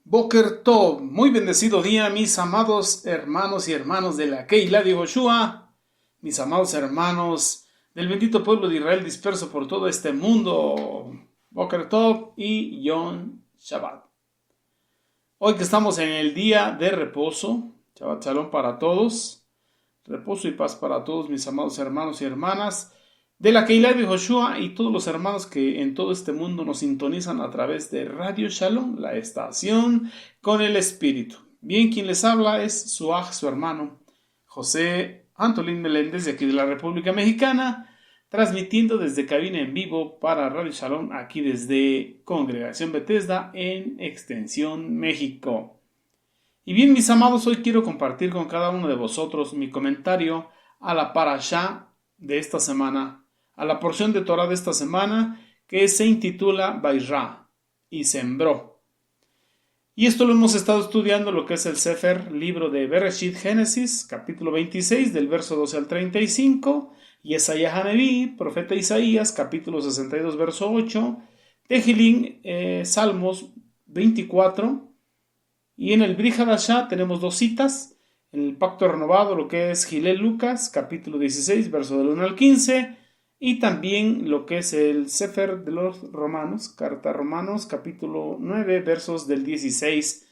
Boker Tov, muy bendecido día, mis amados hermanos y hermanas de la Keilah de Yoshua, mis amados hermanos del bendito pueblo de Israel disperso por todo este mundo. Boker Tov y Yom Shabbat. Hoy que estamos en el día de reposo, Shabbat Shalom para todos, reposo y paz para todos mis amados hermanos y hermanas de la Keilah de Yoshua y todos los hermanos que en todo este mundo nos sintonizan a través de Radio Shalom, la estación con el Espíritu. Bien, quien les habla es su hermano José Antolín Meléndez de aquí de la República Mexicana, transmitiendo desde cabina en vivo para Radio Shalom aquí desde Congregación Bethesda en Extensión, México. Y bien, mis amados, hoy quiero compartir con cada uno de vosotros mi comentario a la parashá de esta semana, a la porción de Torah de esta semana que se intitula Vairá y sembró. Y esto lo hemos estado estudiando lo que es el Sefer, libro de Bereshit, Génesis, capítulo 26, del verso 12 al 35, y Yesaya Haneví, profeta Isaías, capítulo 62, verso 8, Tehilín, Salmos 24, y en el Brit Hadashah tenemos dos citas, en el Pacto Renovado, lo que es Gilel Lucas, capítulo 16, verso del 1 al 15, y también lo que es el Sefer de los Romanos, Carta a Romanos, capítulo 9, versos del 16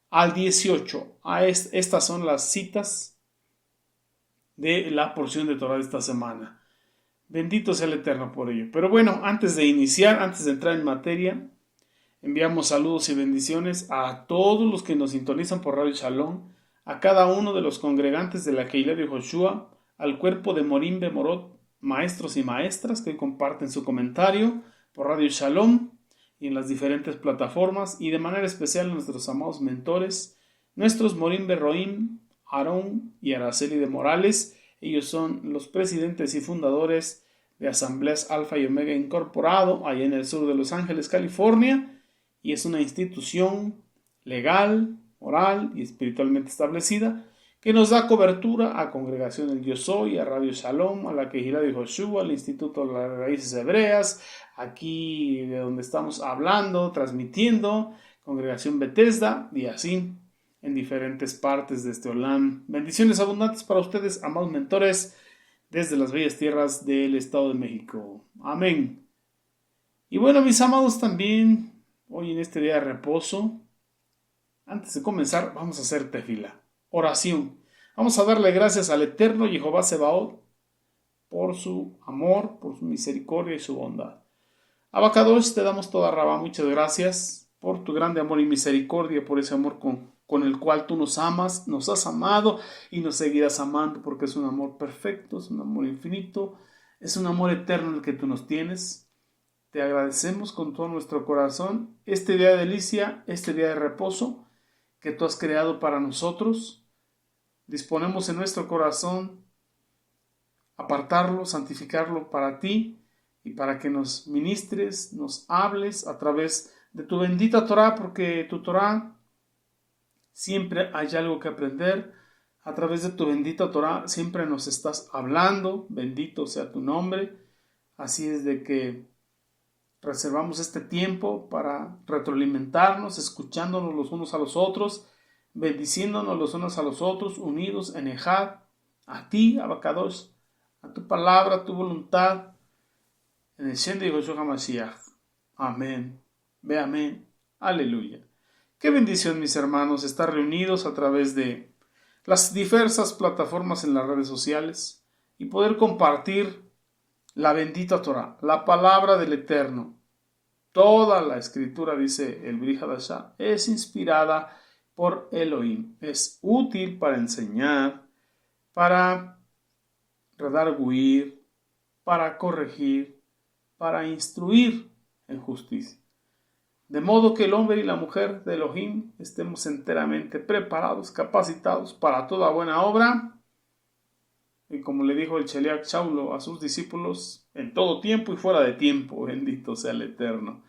al 18. Estas son las citas de la porción de Torah de esta semana. Bendito sea el Eterno por ello. Pero bueno, antes de iniciar, antes de entrar en materia, enviamos saludos y bendiciones a todos los que nos sintonizan por Radio Shalom, a cada uno de los congregantes de la Keilah de Yoshua, al cuerpo de Morim Bemorot, maestros y maestras que comparten su comentario por Radio Shalom y en las diferentes plataformas, y de manera especial a nuestros amados mentores, nuestros Morim Berroim, Aarón y Araceli de Morales. Ellos son los presidentes y fundadores de Asambleas Alfa y Omega Incorporado, allá en el sur de Los Ángeles, California, y es una institución legal, moral y espiritualmente establecida que nos da cobertura a Congregación del Yo Soy, a Radio Shalom, a la Keilah de Yoshua, al Instituto de las Raíces Hebreas, aquí de donde estamos hablando, transmitiendo, Congregación Bethesda, y así en diferentes partes de este Olam. Bendiciones abundantes para ustedes, amados mentores, desde las bellas tierras del Estado de México. Amén. Y bueno, mis amados, también hoy en este día de reposo, antes de comenzar, vamos a hacer tefila, oración. Vamos a darle gracias al eterno Jehová Sebaot por su amor, por su misericordia y su bondad. Abacadosh, te damos toda Rabá, muchas gracias por tu grande amor y misericordia, por ese amor con el cual tú nos amas, nos has amado y nos seguirás amando, porque es un amor perfecto, es un amor infinito, es un amor eterno el que tú nos tienes. Te agradecemos con todo nuestro corazón este día de delicia, este día de reposo que tú has creado para nosotros. Disponemos en nuestro corazón apartarlo, santificarlo para ti y para que nos ministres, nos hables a través de tu bendita Torah, porque tu Torah siempre hay algo que aprender. A través de tu bendita Torah siempre nos estás hablando, bendito sea tu nombre. Así es de que reservamos este tiempo para retroalimentarnos, escuchándonos los unos a los otros, bendiciéndonos los unos a los otros, unidos en Ejad, a ti, Abacadosh, a tu palabra, a tu voluntad, en el Shem de Yoshua HaMashiach. Amén. Ve amén. Aleluya. Qué bendición, mis hermanos, estar reunidos a través de las diversas plataformas en las redes sociales y poder compartir la bendita Torah, la palabra del Eterno. Toda la escritura, dice el Brit Hadashah, es inspirada por Elohim. Es útil para enseñar, para redarguir, para corregir, para instruir en justicia. De modo que el hombre y la mujer de Elohim estemos enteramente preparados, capacitados para toda buena obra. Y como le dijo el Sheliach Shaulo a sus discípulos, en todo tiempo y fuera de tiempo, bendito sea el Eterno.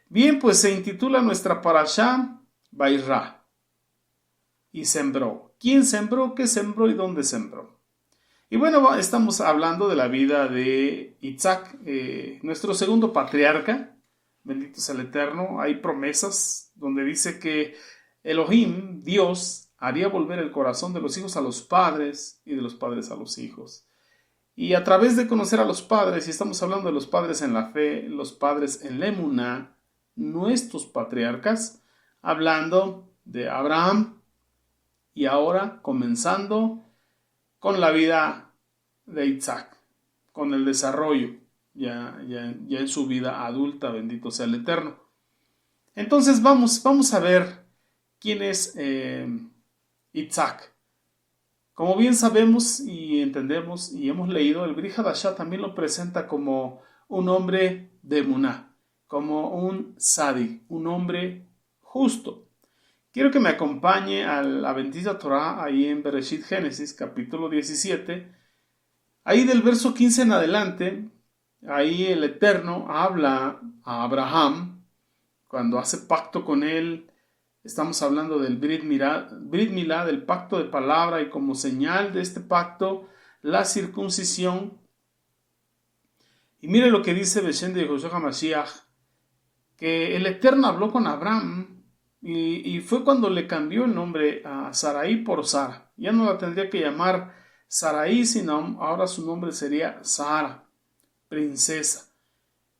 Bien, pues se intitula nuestra parashá Vairá y sembró. ¿Quién sembró? ¿Qué sembró? ¿Y dónde sembró? Y bueno, estamos hablando de la vida de Isaac, nuestro segundo patriarca. Bendito sea el Eterno. Hay promesas donde dice que Elohim, Dios, haría volver el corazón de los hijos a los padres y de los padres a los hijos. Y a través de conocer a los padres, y estamos hablando de los padres en la fe, los padres en la emuná, nuestros patriarcas, hablando de Abraham, y ahora comenzando con la vida de Isaac, con el desarrollo, ya en su vida adulta, bendito sea el Eterno. Entonces vamos a ver quién es Isaac. Como bien sabemos y entendemos y hemos leído, el Brit Hadashah también lo presenta como un hombre de emuná, como un sadi, un hombre justo. Quiero que me acompañe a la bendita Torah ahí en Bereshit Génesis, capítulo 17. Ahí del verso 15 en adelante, ahí el Eterno habla a Abraham cuando hace pacto con él. Estamos hablando del Brit Milá, del pacto de palabra, y como señal de este pacto, la circuncisión. Y mire lo que dice Beshem de Yehoshua HaMashiach, que el Eterno habló con Abraham y fue cuando le cambió el nombre a Sarai por Sara. Ya no la tendría que llamar Sarai, sino ahora su nombre sería Sara, princesa.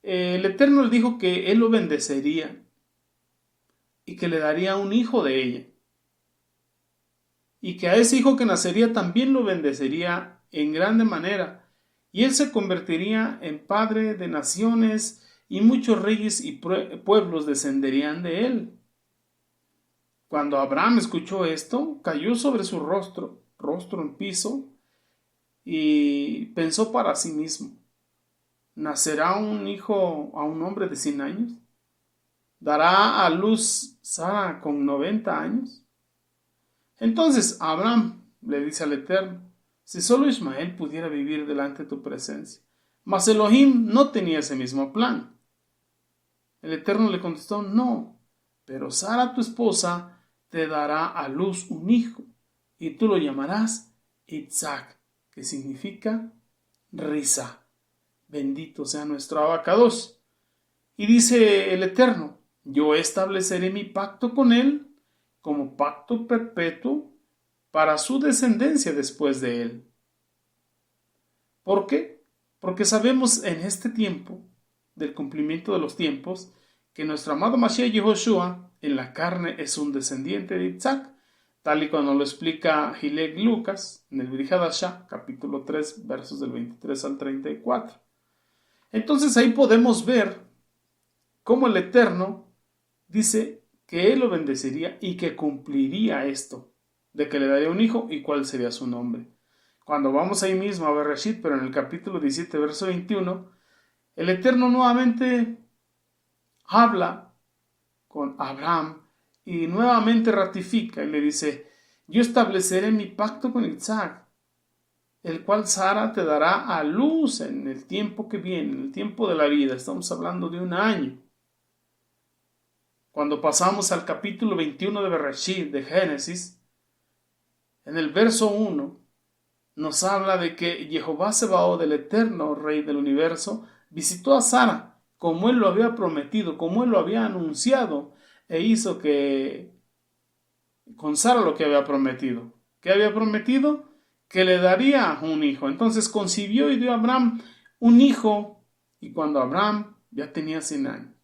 El Eterno le dijo que él lo bendecería y que le daría un hijo de ella, y que a ese hijo que nacería también lo bendecería en grande manera, y él se convertiría en padre de naciones, y muchos reyes y pueblos descenderían de él. Cuando Abraham escuchó esto, cayó sobre su rostro en piso, y pensó para sí mismo: ¿nacerá un hijo a un hombre de 100 años? ¿Dará a luz Sara con 90 años? Entonces Abraham le dice al Eterno: si solo Ismael pudiera vivir delante de tu presencia. Mas Elohim no tenía ese mismo plan. El Eterno le contestó: no, pero Sara tu esposa te dará a luz un hijo, y tú lo llamarás Isaac, que significa risa. Bendito sea nuestro abacados. Y dice el Eterno: yo estableceré mi pacto con él como pacto perpetuo para su descendencia después de él. ¿Por qué? Porque sabemos en este tiempo, del cumplimiento de los tiempos, que nuestro amado Mashiach Yehoshua en la carne es un descendiente de Isaac, tal y como lo explica Hileg Lucas en el Brit Hadashah, capítulo 3, versos del 23 al 34. Entonces ahí podemos ver cómo el Eterno dice que él lo bendeciría y que cumpliría esto, de que le daría un hijo y cuál sería su nombre. Cuando vamos ahí mismo a Bereshit, pero en el capítulo 17, verso 21, el Eterno nuevamente habla con Abraham y nuevamente ratifica y le dice: yo estableceré mi pacto con Isaac, el cual Sara te dará a luz en el tiempo que viene, en el tiempo de la vida. Estamos hablando de un año. Cuando pasamos al capítulo 21 de Bereshit, de Génesis, en el verso 1, nos habla de que Jehová Sebaot, del Eterno Rey del Universo, visitó a Sara como él lo había prometido, como él lo había anunciado, e hizo que con Sara lo que había prometido. ¿Qué había prometido? Que le daría un hijo. Entonces concibió y dio a Abraham un hijo, y cuando Abraham ya tenía 100 años,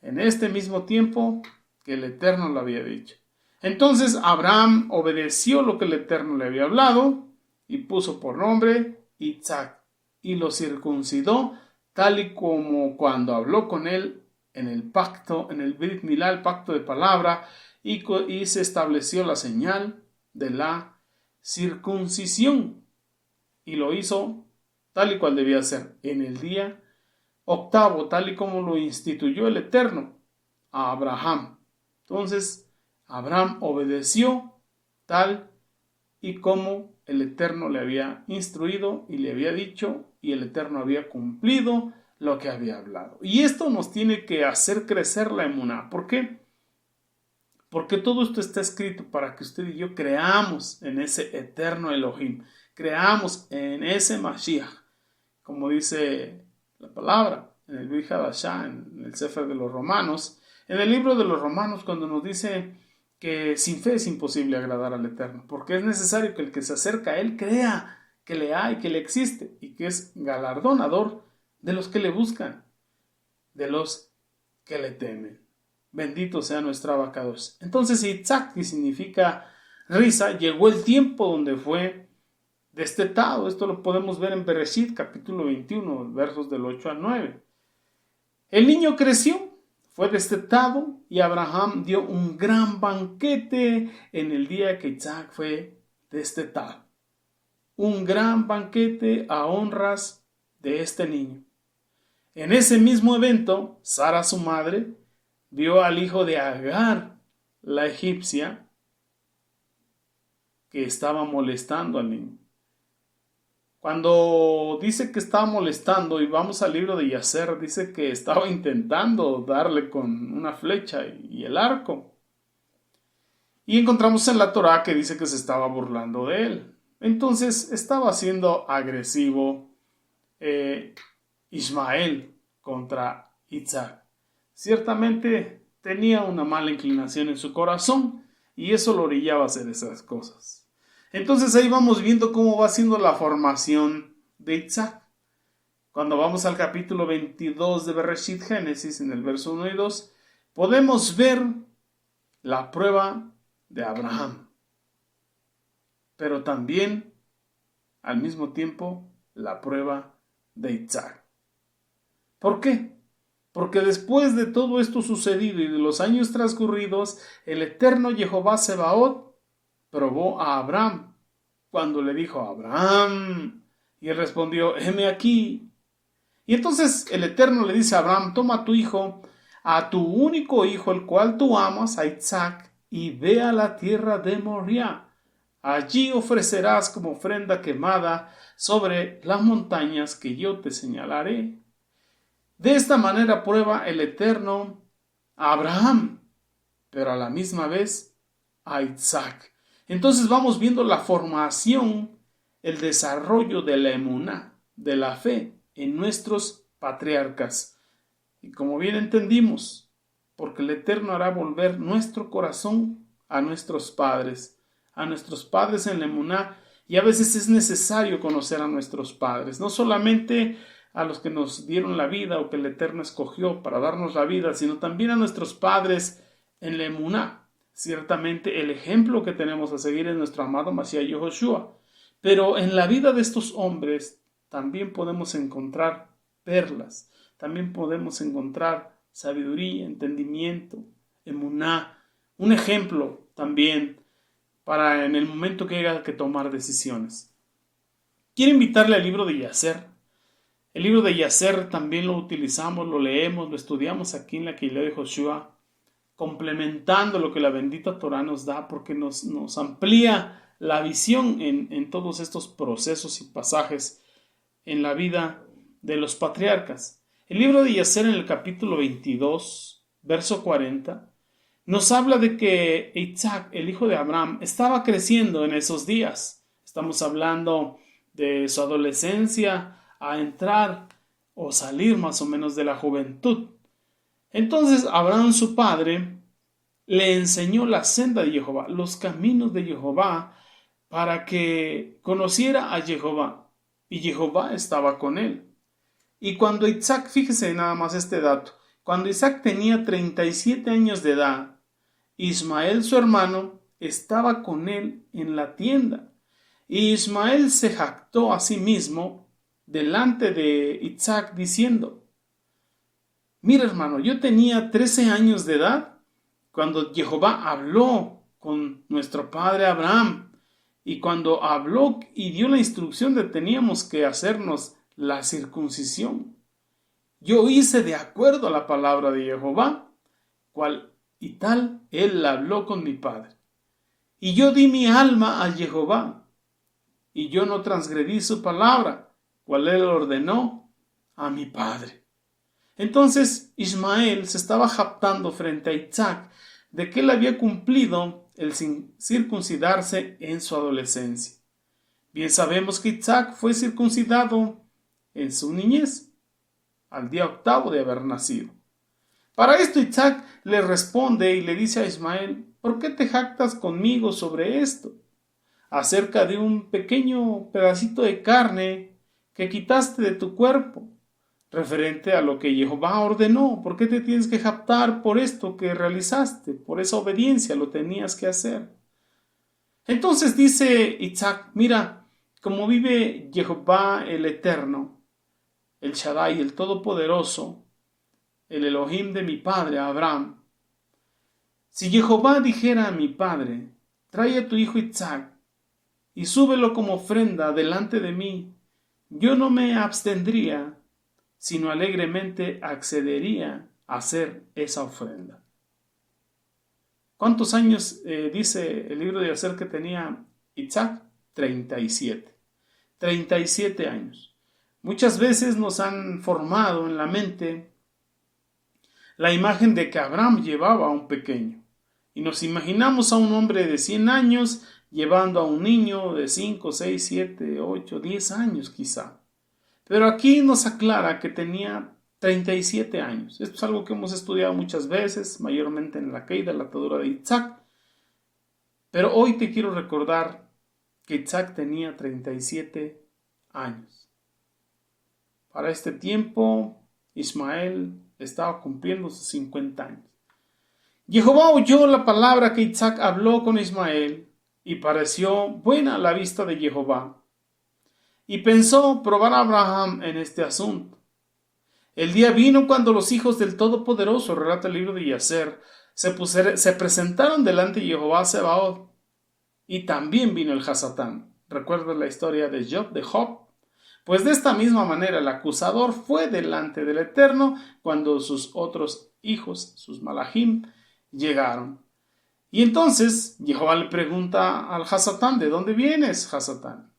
en este mismo tiempo que el Eterno lo había dicho. Entonces Abraham obedeció lo que el Eterno le había hablado y puso por nombre Isaac, y lo circuncidó tal y como cuando habló con él en el pacto, en el Brit Milá, el pacto de palabra, y se estableció la señal de la circuncisión, y lo hizo tal y cual debía ser, en el día octavo, tal y como lo instituyó el Eterno a Abraham. Entonces Abraham obedeció tal y como el Eterno le había instruido y le había dicho, y el Eterno había cumplido lo que había hablado. Y esto nos tiene que hacer crecer la emuná. ¿Por qué? Porque todo esto está escrito para que usted y yo creamos en ese eterno Elohim, creamos en ese Mashiach, como dice la palabra en el Brit Hadashah, en el Sefer de los Romanos, en el libro de los Romanos, cuando nos dice que sin fe es imposible agradar al Eterno, porque es necesario que el que se acerca a Él crea que le hay, que le existe y que es galardonador de los que le buscan, de los que le temen. Bendito sea nuestro abacados. Entonces Itzhak, que significa risa, llegó el tiempo donde fue destetado. Esto lo podemos ver en Bereshit, capítulo 21, versos del 8 al 9. El niño creció, fue destetado y Abraham dio un gran banquete en el día que Itzhak fue destetado. Un gran banquete a honras de este niño. En ese mismo evento, Sara, su madre, vio al hijo de Agar, la egipcia, que estaba molestando al niño. Cuando dice que estaba molestando, y vamos al libro de Yacer, dice que estaba intentando darle con una flecha y el arco. Y encontramos en la Torá que dice que se estaba burlando de él. Entonces estaba siendo agresivo Ismael contra Itzhak. Ciertamente tenía una mala inclinación en su corazón y eso lo orillaba a hacer esas cosas. Entonces ahí vamos viendo cómo va siendo la formación de Itzhak. Cuando vamos al capítulo 22 de Bereshit Génesis, en el verso 1 y 2, podemos ver la prueba de Abraham, pero también al mismo tiempo la prueba de Itzhak. ¿Por qué? Porque después de todo esto sucedido y de los años transcurridos, el eterno Jehová Sebaot probó a Abraham cuando le dijo: Abraham, y él respondió: heme aquí. Y entonces el eterno le dice a Abraham: toma a tu hijo, a tu único hijo, el cual tú amas, a Itzhak, y ve a la tierra de Moriah. Allí ofrecerás como ofrenda quemada sobre las montañas que yo te señalaré. De esta manera prueba el Eterno a Abraham, pero a la misma vez a Itzhak. Entonces vamos viendo la formación, el desarrollo de la emuná, de la fe en nuestros patriarcas. Y como bien entendimos, porque el Eterno hará volver nuestro corazón a nuestros padres en la emuná, y a veces es necesario conocer a nuestros padres, no solamente a los que nos dieron la vida o que el Eterno escogió para darnos la vida, sino también a nuestros padres en la emuná. Ciertamente el ejemplo que tenemos a seguir es nuestro amado Mashiach Yehoshua, pero en la vida de estos hombres también podemos encontrar perlas, también podemos encontrar sabiduría, entendimiento, emuná, un ejemplo también para en el momento que haya que tomar decisiones. Quiero invitarle al libro de Yacer. El libro de Yacer también lo utilizamos, lo leemos, lo estudiamos aquí en la Keilah de Joshua, complementando lo que la bendita Torah nos da, porque nos amplía la visión en todos estos procesos y pasajes en la vida de los patriarcas. El libro de Yacer, en el capítulo 22, verso 40, nos habla de que Itzhak, el hijo de Abraham, estaba creciendo en esos días. Estamos hablando de su adolescencia a entrar o salir más o menos de la juventud. Entonces Abraham, su padre, le enseñó la senda de Jehová, los caminos de Jehová, para que conociera a Jehová. Y Jehová estaba con él. Y cuando Itzhak, fíjese nada más este dato, cuando Isaac tenía 37 años de edad, Ismael, su hermano, estaba con él en la tienda. Y Ismael se jactó a sí mismo delante de Itzhak diciendo: mira, hermano, yo tenía 13 años de edad cuando Jehová habló con nuestro padre Abraham, y cuando habló y dio la instrucción de teníamos que hacernos la circuncisión. Yo hice de acuerdo a la palabra de Jehová, y tal él habló con mi padre. Y yo di mi alma a Jehová, y yo no transgredí su palabra, cual él ordenó a mi padre. Entonces Ismael se estaba jactando frente a Itzhak de que él había cumplido el circuncidarse en su adolescencia. Bien sabemos que Itzhak fue circuncidado en su niñez, al día 8º de haber nacido. Para esto Isaac le responde y le dice a Ismael: ¿por qué te jactas conmigo sobre esto? Acerca de un pequeño pedacito de carne que quitaste de tu cuerpo, referente a lo que Jehová ordenó. ¿Por qué te tienes que jactar por esto que realizaste? Por esa obediencia lo tenías que hacer. Entonces dice Isaac: mira, como vive Jehová el Eterno, el Shaddai, el Todopoderoso, el Elohim de mi padre Abraham, si Jehová dijera a mi padre: trae a tu hijo Isaac y súbelo como ofrenda delante de mí, yo no me abstendría, sino alegremente accedería a hacer esa ofrenda. ¿Cuántos años dice el libro de Acer que tenía Isaac? 37. 37 años. Muchas veces nos han formado en la mente la imagen de que Abraham llevaba a un pequeño. Y nos imaginamos a un hombre de 100 años llevando a un niño de 5, 6, 7, 8, 10 años quizá. Pero aquí nos aclara que tenía 37 años. Esto es algo que hemos estudiado muchas veces, mayormente en la caída, la atadura de Isaac. Pero hoy te quiero recordar que Isaac tenía 37 años. Para este tiempo, Ismael estaba cumpliendo sus 50 años. Jehová oyó la palabra que Isaac habló con Ismael y pareció buena a la vista de Jehová. Y pensó probar a Abraham en este asunto. El día vino cuando los hijos del Todopoderoso, relata el libro de Yacer, se presentaron delante de Jehová Sebaot. Y también vino el Hasatán. ¿Recuerdas la historia de Job? Pues de esta misma manera el acusador fue delante del Eterno cuando sus otros hijos, sus malachim, llegaron. Y entonces Jehová le pregunta al Hasatán: ¿de dónde vienes, Hasatán?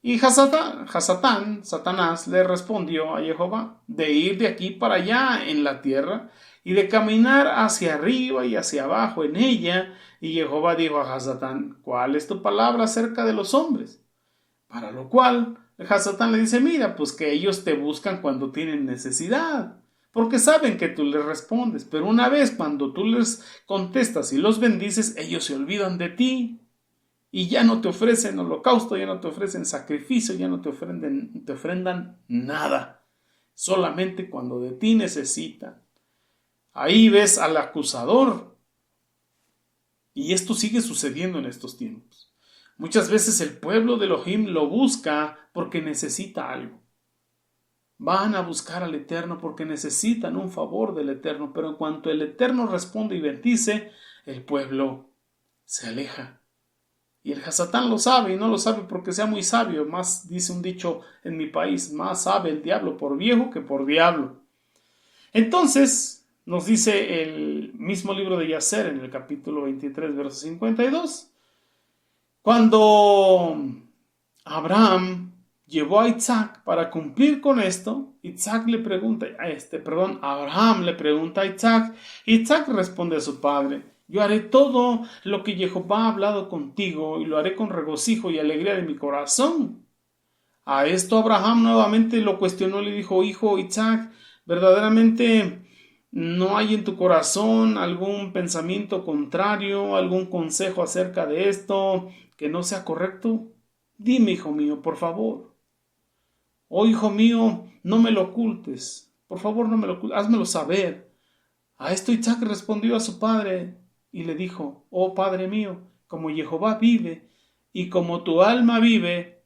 Y Satanás, le respondió a Jehová: de ir de aquí para allá en la tierra, y de caminar hacia arriba y hacia abajo en ella. Y Jehová dijo a Hasatán: ¿cuál es tu palabra acerca de los hombres? Para lo cual Hasatán le dice: mira, pues que ellos te buscan cuando tienen necesidad, porque saben que tú les respondes, pero una vez cuando tú les contestas y los bendices, ellos se olvidan de ti. Y ya no te ofrecen holocausto, ya no te ofrecen sacrificio, ya no te ofrendan nada. Solamente cuando de ti necesitan. Ahí ves al acusador. Y esto sigue sucediendo en estos tiempos. Muchas veces el pueblo de Elohim lo busca porque necesita algo. Van a buscar al Eterno porque necesitan un favor del Eterno. Pero en cuanto el Eterno responde y bendice, el pueblo se aleja. Y el Hasatán lo sabe, y no lo sabe porque sea muy sabio. Más, dice un dicho en mi país: más sabe el diablo por viejo que por diablo. Entonces, nos dice el mismo libro de Yacer en el capítulo 23, verso 52. Cuando Abraham llevó a Isaac para cumplir con esto, Abraham le pregunta a Isaac. Isaac responde a su padre: yo haré todo lo que Jehová ha hablado contigo, y lo haré con regocijo y alegría de mi corazón. A esto Abraham nuevamente lo cuestionó y le dijo: hijo Isaac, ¿verdaderamente no hay en tu corazón algún pensamiento contrario, algún consejo acerca de esto que no sea correcto? Dime, hijo mío, por favor. Oh, hijo mío, no me lo ocultes. Por favor, no me lo ocultes, házmelo saber. A esto Isaac respondió a su padre y le dijo: oh padre mío, como Jehová vive y como tu alma vive,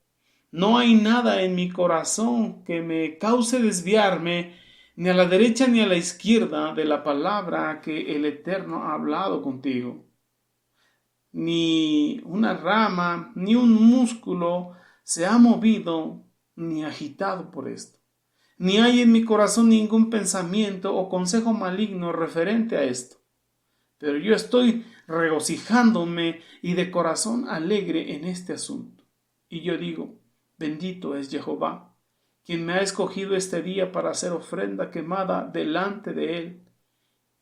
no hay nada en mi corazón que me cause desviarme ni a la derecha ni a la izquierda de la palabra que el Eterno ha hablado contigo. Ni una rama ni un músculo se ha movido ni agitado por esto. Ni hay en mi corazón ningún pensamiento o consejo maligno referente a esto. Pero yo estoy regocijándome y de corazón alegre en este asunto. Y yo digo: bendito es Jehová, quien me ha escogido este día para hacer ofrenda quemada delante de él.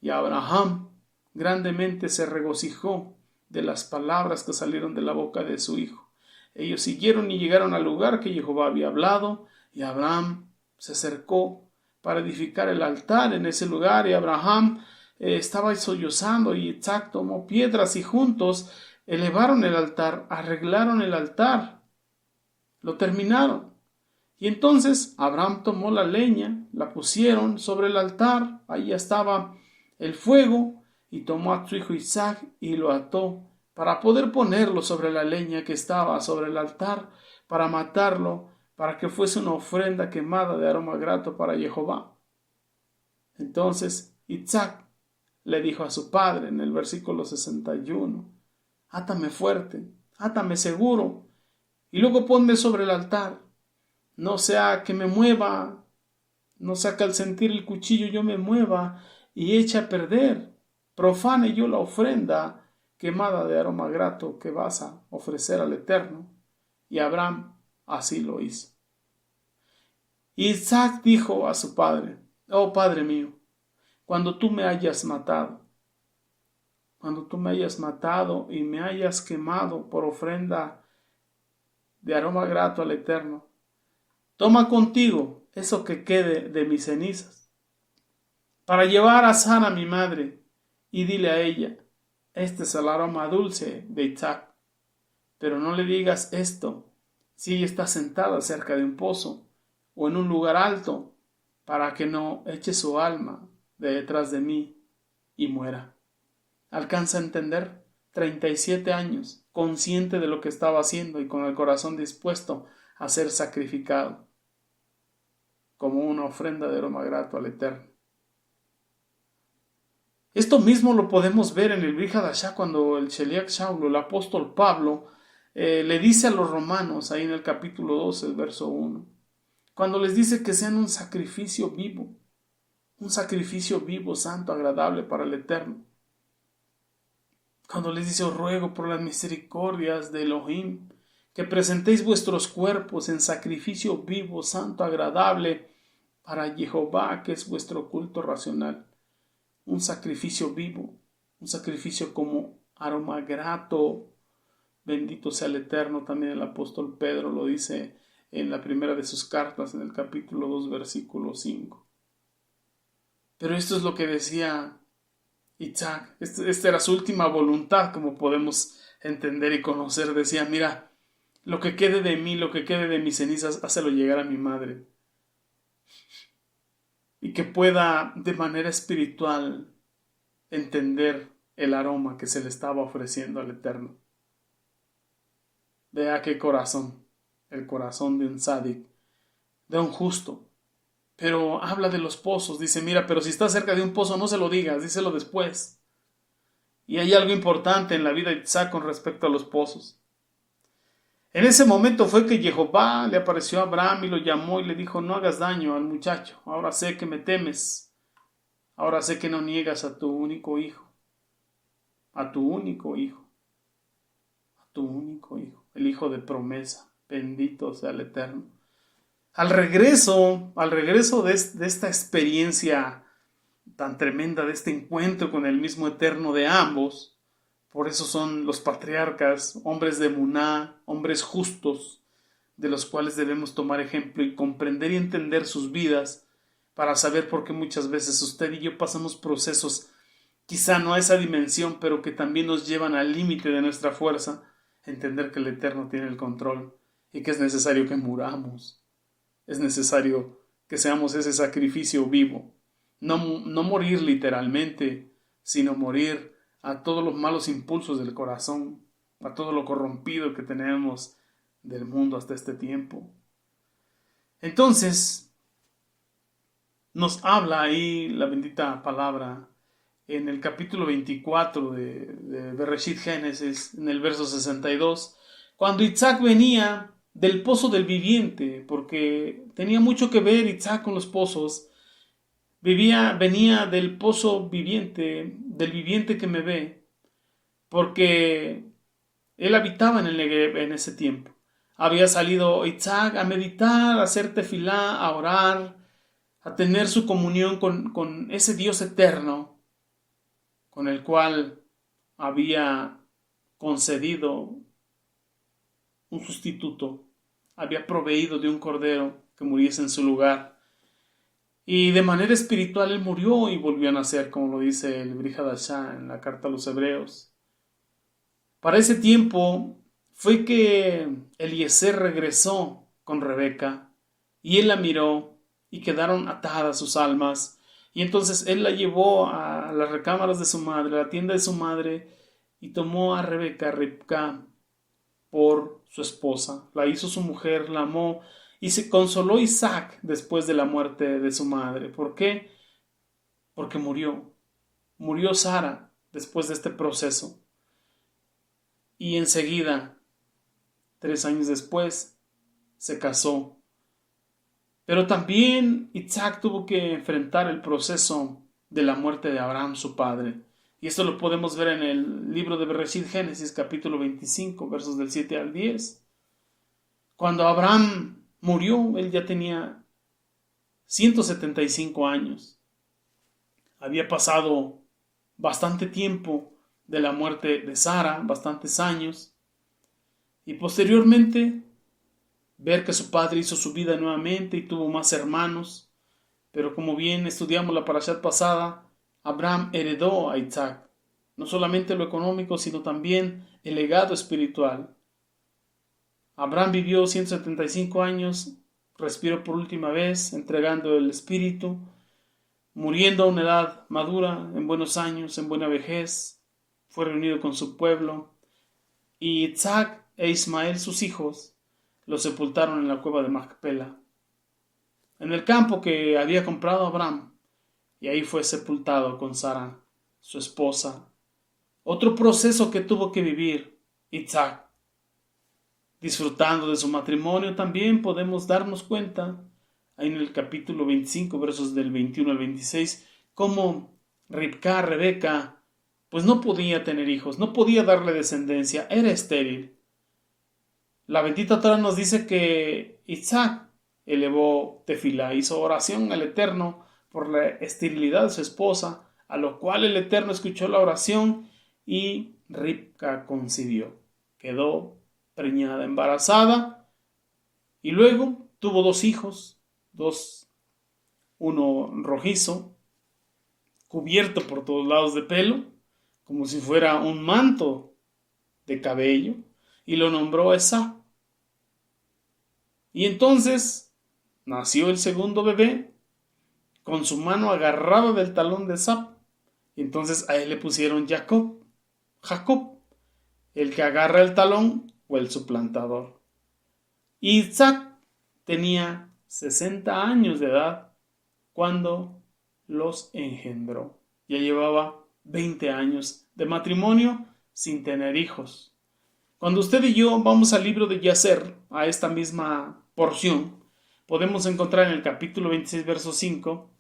Y Abraham grandemente se regocijó de las palabras que salieron de la boca de su hijo. Ellos siguieron y llegaron al lugar que Jehová había hablado, y Abraham se acercó para edificar el altar en ese lugar, y Abraham estaba sollozando, y Isaac tomó piedras y juntos elevaron el altar, arreglaron el altar, lo terminaron. Y entonces Abraham tomó la leña, la pusieron sobre el altar, ahí estaba el fuego, y tomó a su hijo Isaac y lo ató para poder ponerlo sobre la leña que estaba sobre el altar, para matarlo, para que fuese una ofrenda quemada de aroma grato para Jehová. Entonces Isaac le dijo a su padre en el versículo 61, átame fuerte, átame seguro, y luego ponme sobre el altar. No sea que me mueva, no sea que al sentir el cuchillo yo me mueva y eche a perder, profane yo la ofrenda quemada de aroma grato que vas a ofrecer al Eterno. Y Abraham así lo hizo. Isaac dijo a su padre, oh Padre mío, cuando tú me hayas matado y me hayas quemado por ofrenda de aroma grato al Eterno, toma contigo eso que quede de mis cenizas, para llevar a Sara mi madre, y dile a ella, este es el aroma dulce de Isaac, pero no le digas esto si ella está sentada cerca de un pozo o en un lugar alto, para que no eche su alma de detrás de mí y muera. ¿Alcanza a entender? 37 años, consciente de lo que estaba haciendo y con el corazón dispuesto a ser sacrificado como una ofrenda de aroma grato al Eterno. Esto mismo lo podemos ver en el Brit Hadashah cuando el Sheliach Shaulo, el apóstol Pablo, le dice a los romanos, ahí en el capítulo 12, el verso 1, cuando les dice que sean un sacrificio vivo, santo, agradable para el Eterno. Cuando les dice, os ruego por las misericordias de Elohim, que presentéis vuestros cuerpos en sacrificio vivo, santo, agradable para Jehová, que es vuestro culto racional. Un sacrificio vivo, un sacrificio como aroma grato. Bendito sea el Eterno. También el apóstol Pedro lo dice en la primera de sus cartas, en el capítulo 2, versículo 5. Pero esto es lo que decía Isaac. Esta era su última voluntad, como podemos entender y conocer. Decía, mira, lo que quede de mí, lo que quede de mis cenizas, hácelo llegar a mi madre. Y que pueda de manera espiritual entender el aroma que se le estaba ofreciendo al Eterno. Vea qué corazón, el corazón de un tzadik, de un justo. Pero habla de los pozos, dice, mira, pero si estás cerca de un pozo no se lo digas, díselo después. Y hay algo importante en la vida de Isaac con respecto a los pozos. En ese momento fue que Jehová le apareció a Abraham y lo llamó y le dijo, no hagas daño al muchacho, ahora sé que me temes, ahora sé que no niegas a tu único hijo, el hijo de promesa, bendito sea el Eterno. Al regreso de esta experiencia tan tremenda, de este encuentro con el mismo Eterno de ambos, por eso son los patriarcas, hombres de Emuná, hombres justos, de los cuales debemos tomar ejemplo y comprender y entender sus vidas para saber por qué muchas veces usted y yo pasamos procesos, quizá no a esa dimensión, pero que también nos llevan al límite de nuestra fuerza, entender que el Eterno tiene el control y que es necesario que muramos, es necesario que seamos ese sacrificio vivo, no morir literalmente, sino morir a todos los malos impulsos del corazón, a todo lo corrompido que tenemos del mundo hasta este tiempo. Entonces, nos habla ahí la bendita palabra en el capítulo 24 de Bereshit Génesis, en el verso 62, cuando Isaac venía del pozo del viviente, porque tenía mucho que ver Isaac con los pozos. Venía del pozo viviente, del viviente que me ve, porque él habitaba en el Negev en ese tiempo. Había salido Isaac a meditar, a hacer tefilá, a orar, a tener su comunión con ese Dios eterno, con el cual había concedido un sustituto, había proveído de un cordero que muriese en su lugar. Y de manera espiritual él murió y volvió a nacer, como lo dice el Brit Hadashah en la carta a los Hebreos. Para ese tiempo fue que Eliezer regresó con Rebeca y él la miró y quedaron atadas sus almas. Y entonces él la llevó a las recámaras de su madre, a la tienda de su madre, y tomó a Rebeca, Ribca, por su esposa. La hizo su mujer, la amó, y se consoló Isaac después de la muerte de su madre. ¿Por qué? Porque murió. Murió Sara después de este proceso. Y enseguida, 3 años después, se casó. Pero también Isaac tuvo que enfrentar el proceso de la muerte de Abraham, su padre. Y esto lo podemos ver en el libro de Bereshit, Génesis, capítulo 25, versos del 7 al 10. Cuando Abraham murió, él ya tenía 175 años. Había pasado bastante tiempo de la muerte de Sara, bastantes años. Y posteriormente, ver que su padre hizo su vida nuevamente y tuvo más hermanos. Pero como bien estudiamos la parashat pasada, Abraham heredó a Isaac, no solamente lo económico, sino también el legado espiritual. Abraham vivió 175 años, respiró por última vez, entregando el espíritu, muriendo a una edad madura, en buenos años, en buena vejez, fue reunido con su pueblo, y Isaac e Ismael, sus hijos, lo sepultaron en la cueva de Macpela, en el campo que había comprado Abraham, y ahí fue sepultado con Sara, su esposa. Otro proceso que tuvo que vivir Isaac. Disfrutando de su matrimonio también podemos darnos cuenta, ahí en el capítulo 25, versos del 21 al 26, cómo Ribca, Rebeca, pues no podía tener hijos, no podía darle descendencia, era estéril. La bendita Torah nos dice que Isaac elevó tefilá, hizo oración al Eterno por la esterilidad de su esposa, a lo cual el Eterno escuchó la oración y Ribca concibió. Quedó preñada, embarazada, y luego tuvo 2 hijos, uno rojizo, cubierto por todos lados de pelo, como si fuera un manto de cabello, y lo nombró Esau. Y entonces nació el segundo bebé con su mano agarrada del talón de Esau. Y entonces a él le pusieron Jacob, el que agarra el talón o el suplantador. Y Isaac tenía 60 años de edad cuando los engendró. Ya llevaba 20 años de matrimonio sin tener hijos. Cuando usted y yo vamos al libro de Yacer, a esta misma porción, podemos encontrar en el capítulo 26, verso 5,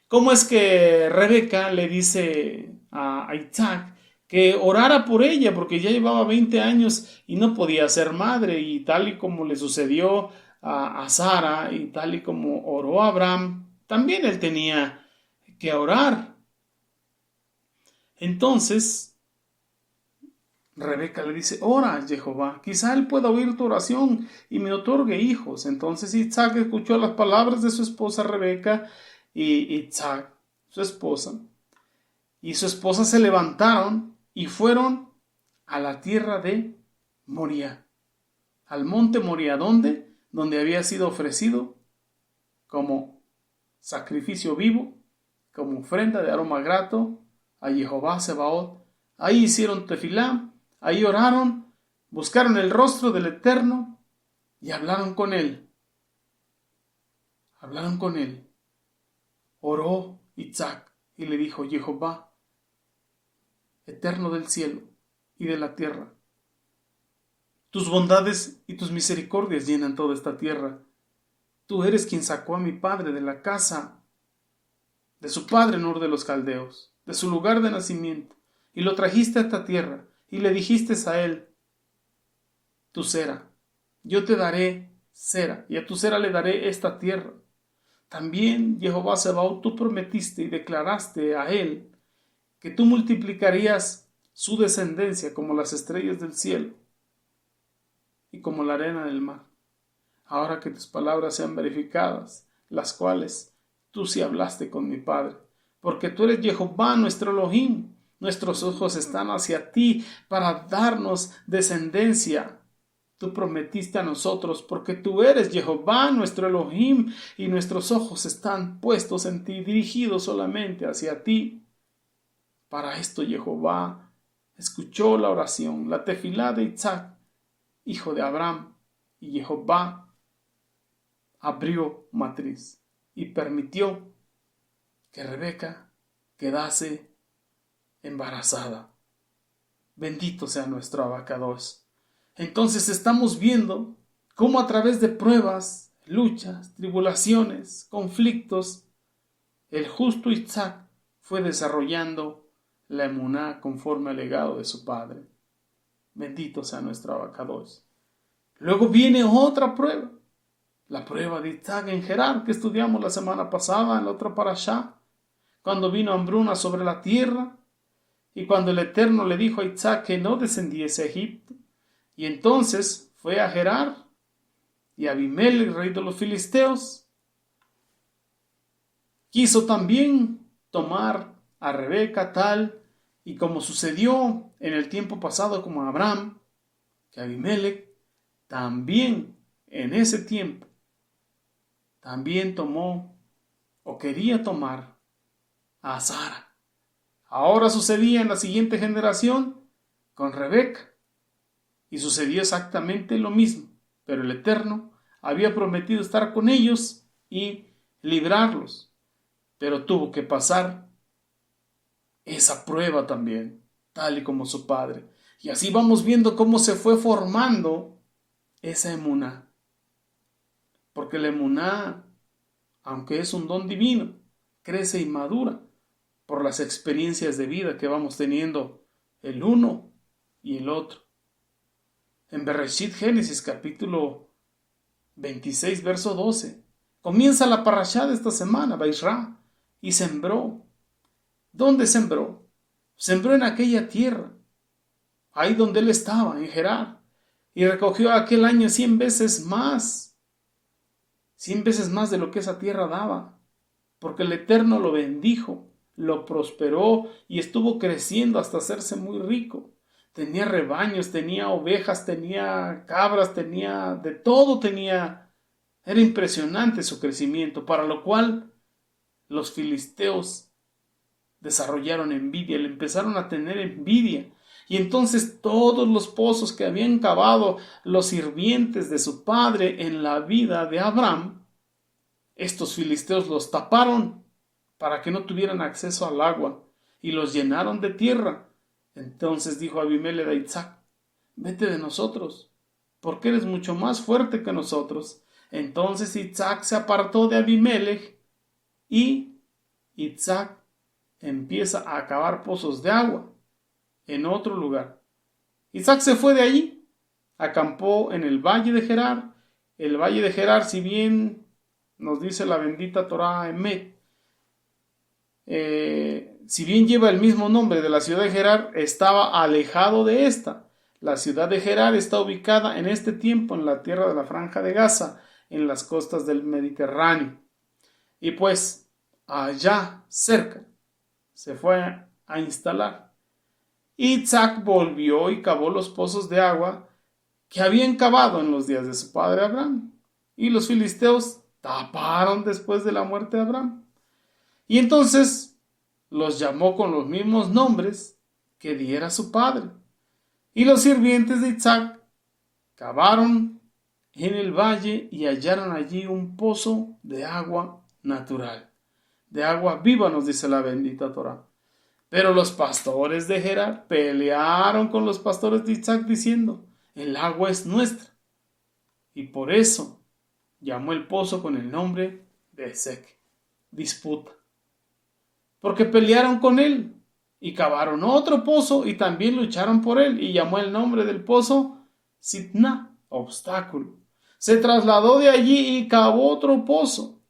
cómo es que Rebeca le dice a Isaac que orara por ella, porque ya llevaba 20 años y no podía ser madre, y tal y como le sucedió a Sara, y tal y como oró Abraham, también él tenía que orar. Entonces, Rebeca le dice, ora, Jehová, quizá él pueda oír tu oración y me otorgue hijos. Entonces Isaac escuchó las palabras de su esposa Rebeca, y Isaac, su esposa, y su esposa se levantaron y fueron a la tierra de Moría, al monte Moría, ¿dónde? Donde había sido ofrecido como sacrificio vivo, como ofrenda de aroma grato a Jehová Sebaot. Ahí hicieron tefilá, ahí oraron, buscaron el rostro del Eterno y hablaron con él. Hablaron con él. Oró Isaac y le dijo, Jehová, Eterno del cielo y de la tierra, tus bondades y tus misericordias llenan toda esta tierra. Tú eres quien sacó a mi padre de la casa de su padre en Ur de los Caldeos, de su lugar de nacimiento, y lo trajiste a esta tierra, y le dijiste a él, tu cera, yo te daré cera, y a tu cera le daré esta tierra. También, Jehová Sebaot, tú prometiste y declaraste a él que tú multiplicarías su descendencia como las estrellas del cielo y como la arena del mar. Ahora que tus palabras sean verificadas, las cuales tú sí hablaste con mi padre, porque tú eres Jehová nuestro Elohim. Nuestros ojos están hacia ti para darnos descendencia. Tú prometiste a nosotros, porque tú eres Jehová nuestro Elohim, y nuestros ojos están puestos en ti, dirigidos solamente hacia ti. Para esto Jehová escuchó la oración, la tefilá de Isaac, hijo de Abraham, y Jehová abrió matriz y permitió que Rebeca quedase embarazada. Bendito sea nuestro abacados. Entonces estamos viendo cómo a través de pruebas, luchas, tribulaciones, conflictos, el justo Isaac fue desarrollando la emuná conforme al legado de su padre. Bendito sea nuestro abacados. Luego viene otra prueba, la prueba de Isaac en Gerar, que estudiamos la semana pasada en la otra parashá, cuando vino hambruna sobre la tierra, y cuando el Eterno le dijo a Isaac que no descendiese a Egipto, y entonces fue a Gerar, y Abimelech, rey de los filisteos, quiso también tomar a Rebeca tal, y como sucedió en el tiempo pasado como Abraham, que Abimelech también en ese tiempo también tomó o quería tomar a Sara. Ahora sucedía en la siguiente generación con Rebeca, y sucedió exactamente lo mismo, pero el Eterno había prometido estar con ellos y librarlos, pero tuvo que pasar esa prueba también, tal y como su padre. Y así vamos viendo cómo se fue formando esa emuná, porque la emuná, aunque es un don divino, crece y madura por las experiencias de vida que vamos teniendo el uno y el otro. En Bereshit Génesis capítulo 26 verso 12 comienza la parashá de esta semana, Vaishra, y sembró. ¿Dónde sembró? Sembró en aquella tierra, ahí donde él estaba, en Gerar, y recogió aquel año 100 veces más de lo que esa tierra daba, porque el Eterno lo bendijo, lo prosperó y estuvo creciendo hasta hacerse muy rico. Tenía rebaños, tenía ovejas, tenía cabras, tenía de todo, era impresionante su crecimiento, para lo cual los filisteos desarrollaron envidia, le empezaron a tener envidia. Y entonces todos los pozos que habían cavado los sirvientes de su padre en la vida de Abraham, estos filisteos los taparon para que no tuvieran acceso al agua y los llenaron de tierra. Entonces dijo Abimelech a Isaac: vete de nosotros, porque eres mucho más fuerte que nosotros. Entonces Isaac se apartó de Abimelech y Isaac empieza a cavar pozos de agua en otro lugar. Isaac se fue de allí, acampó en el valle de Gerar. El valle de Gerar, si bien nos dice la bendita Torá Emet, si bien lleva el mismo nombre de la ciudad de Gerar, estaba alejado de esta. La ciudad de Gerar está ubicada en este tiempo en la tierra de la Franja de Gaza, en las costas del Mediterráneo. Y pues allá cerca se fue a instalar. Isaac volvió y cavó los pozos de agua que habían cavado en los días de su padre Abraham, y los filisteos taparon después de la muerte de Abraham. Y entonces los llamó con los mismos nombres que diera su padre. Y los sirvientes de Isaac cavaron en el valle y hallaron allí un pozo de agua natural, de agua viva, nos dice la bendita Torá. Pero los pastores de Gerar pelearon con los pastores de Isaac diciendo: el agua es nuestra. Y por eso llamó el pozo con el nombre de Esek, disputa. Porque pelearon con él y cavaron otro pozo y también lucharon por él, y llamó el nombre del pozo Sitna, obstáculo. Se trasladó de allí y cavó otro pozo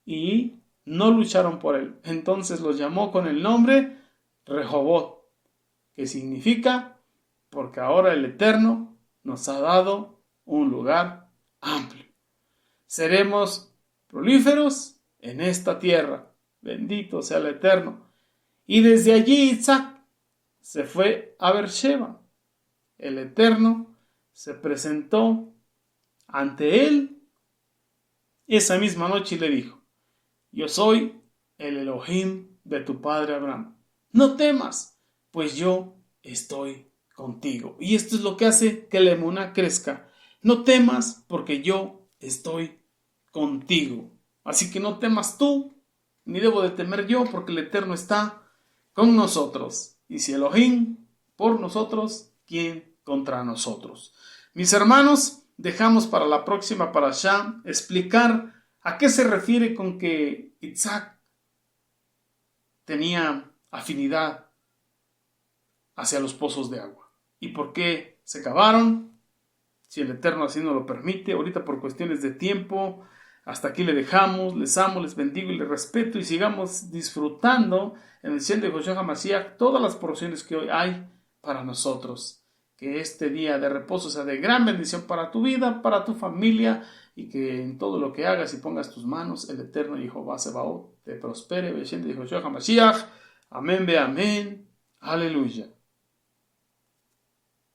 y no lucharon por él. Entonces los llamó con el nombre Rehobot, que significa: porque ahora el Eterno nos ha dado un lugar amplio. Seremos prolíferos en esta tierra. Bendito sea el Eterno. Y desde allí Isaac se fue a Beersheba. El Eterno se presentó ante él esa misma noche y le dijo: yo soy el Elohim de tu padre Abraham. No temas, pues yo estoy contigo. Y esto es lo que hace que la emuná crezca. No temas, porque yo estoy contigo. Así que no temas tú, ni debo de temer yo, porque el Eterno está con nosotros. Y si Elohim por nosotros, ¿quién contra nosotros? Mis hermanos, dejamos para la próxima parashá explicar a qué se refiere con que Isaac tenía afinidad hacia los pozos de agua. ¿Y por qué se cavaron? Si el Eterno así nos lo permite. Ahorita por cuestiones de tiempo, hasta aquí le dejamos. Les amo, les bendigo y les respeto. Y sigamos disfrutando en el Shem de Joshua HaMashiach todas las porciones que hoy hay para nosotros. Que este día de reposo sea de gran bendición para tu vida, para tu familia, y que en todo lo que hagas y pongas tus manos, el Eterno Jehová Sebaot te prospere. Beshem de Joshua HaMashiach. Amén, be amén. Aleluya.